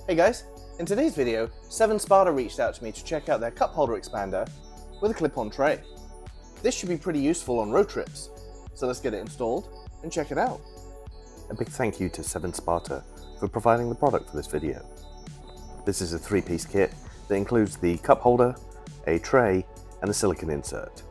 Hey guys, in today's video, Sparta reached out to me to check out their cup holder expander with a clip-on tray. This should be pretty useful on road trips, so let's get it installed and check it out. A big thank you to Sparta for providing the product for this video. This is a 3-piece kit that includes the cup holder, a tray and a silicone insert.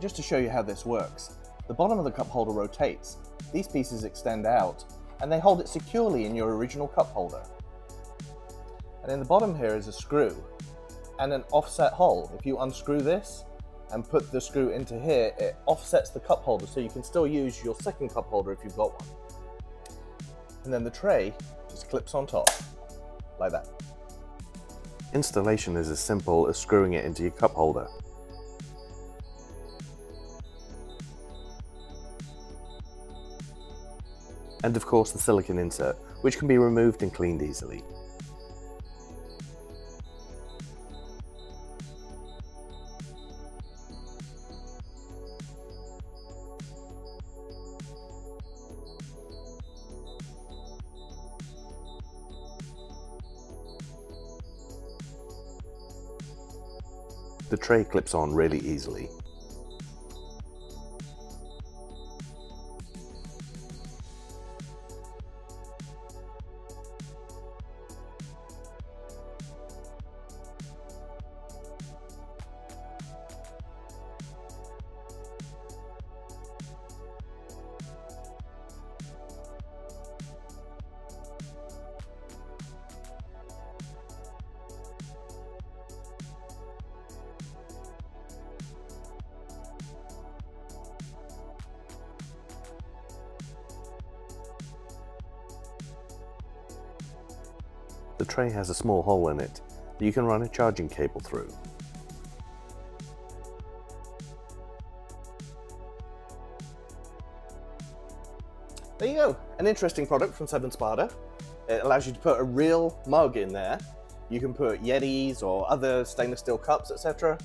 Just to show you how this works, the bottom of the cup holder rotates, these pieces extend out, and they hold it securely in your original cup holder. And in the bottom here is a screw and an offset hole. If you unscrew this and put the screw into here, it offsets the cup holder so you can still use your second cup holder if you've got one. And then the tray just clips on top, like that. Installation is as simple as screwing it into your cup holder. And of course the silicone insert, which can be removed and cleaned easily. The tray clips on really easily. The tray has a small hole in it that you can run a charging cable through. There you go, an interesting product from Sparta. It allows you to put a real mug in there. You can put Yetis or other stainless steel cups, etc.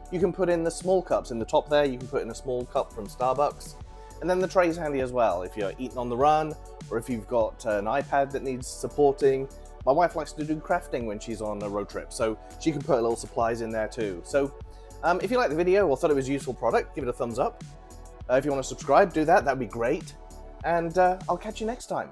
You can put in the small cups in the top there. You can put in a small cup from Starbucks. And then the tray's handy as well if you're eating on the run or if you've got an iPad that needs supporting. My wife likes to do crafting when she's on a road trip, so she can put little supplies in there too. So if you liked the video or thought it was a useful product, give it a thumbs up. If you want to subscribe, do that, that'd be great. And I'll catch you next time.